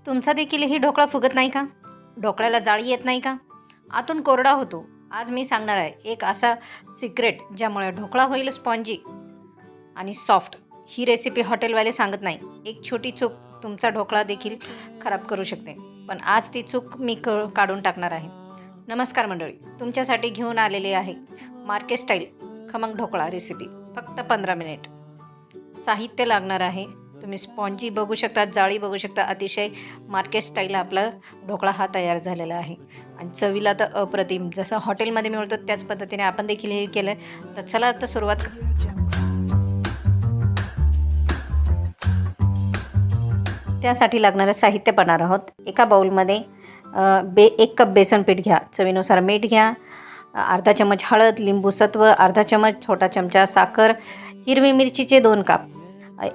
तुमचा देखील ढोकळा फुगत नाही का? ढोकळ्याला जाळी येत नाही का? आतून कोरडा होतो. आज मी सांगणार आहे एक असा सिक्रेट ज्यामुळे ढोकळा होईल स्पॉन्जी आणि सॉफ्ट. ही रेसिपी हॉटेलवाले सांगत नाही. एक छोटी चूक तुमचा ढोकळा देखील खराब करू शकते. पण आज ती चूक मी काढून टाकणार आहे. नमस्कार मंडळी, तुमच्यासाठी घेऊन आलेले आहे मार्केट स्टाईल खमंग ढोकळा रेसिपी. फक्त 15 मिनिट. साहित्य लागणार आहे. तुम्ही स्पॉन्जी बघू शकता, जाळी बघू शकता. अतिशय मार्केट स्टाईल आपला ढोकळा हा तयार झालेला आहे आणि चवीला तर अप्रतिम. जसं हॉटेलमध्ये मिळतो त्याच पद्धतीने आपण देखील हे केलं आहे. तर चला आता सुरुवात. त्यासाठी लागणारं साहित्य पाहणार आहोत. एका बाउलमध्ये 1 कप बेसन पीठ घ्या, चवीनुसार मीठ घ्या, अर्धा चमच हळद, लिंबू सत्व, अर्धा चमच छोटा चमचा साखर, हिरवी मिरचीचे 2 काप,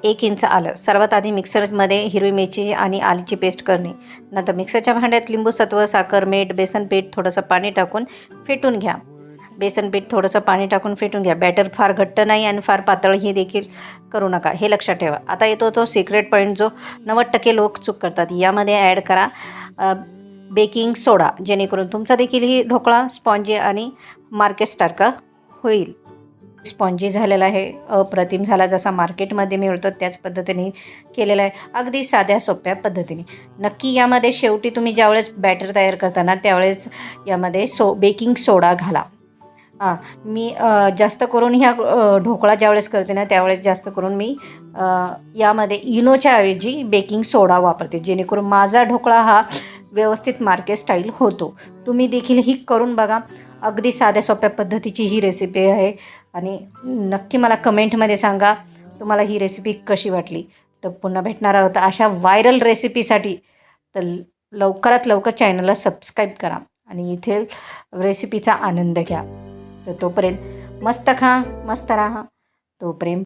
1 इंच आलं. सर्वात आधी मिक्सरमध्ये हिरवी मिरची आणि आलीची पेस्ट करणे. नंतर मिक्सरच्या भांड्यात लिंबू सत्व, साखर, मीठ, बेसन पीठ, थोडंसं पाणी टाकून फेटून घ्या. बेसन पीठ थोडंसं पाणी टाकून फेटून घ्या. बॅटर फार घट्ट नाही आणि फार पातळही देखील करू नका, हे लक्षात ठेवा. आता येतो तो सिक्रेट पॉईंट जो 90% लोक चूक करतात. यामध्ये ॲड करा बेकिंग सोडा, जेणेकरून तुमचा देखील ही ढोकळा स्पॉन्जी आणि मार्केटसारखा होईल. स्पॉन्जी झालेला आहे, अप्रतिम झाला. जसा मार्केटमध्ये मिळतो त्याच पद्धतीने केलेला आहे, अगदी साध्या सोप्या पद्धतीने. नक्की यामध्ये शेवटी तुम्ही ज्यावेळेस बॅटर तयार करताना त्यावेळेस यामध्ये बेकिंग सोडा घाला. मी जास्त करून ह्या ढोकळा ज्यावेळेस करते ना त्यावेळेस जास्त करून मी यामध्ये इनोच्या ऐवजी बेकिंग सोडा वापरते, जेणेकरून माझा ढोकळा हा व्यवस्थित मार्केट स्टाईल होतो. तुम्ही देखील ही करून बघा. अगदी साध्या सोप्या पद्धतीची ही रेसिपी आहे आणि नक्की मला कमेंटमध्ये सांगा तुम्हाला ही रेसिपी कशी वाटली. तर पुन्हा भेटणार आहोत अशा व्हायरल रेसिपीसाठी. तर लवकरात लवकर चॅनलला सबस्क्राईब करा आणि इथे रेसिपीचा आनंद घ्या. तर तोपर्यंत मस्त खा, मस्त राहा. तोपर्यंत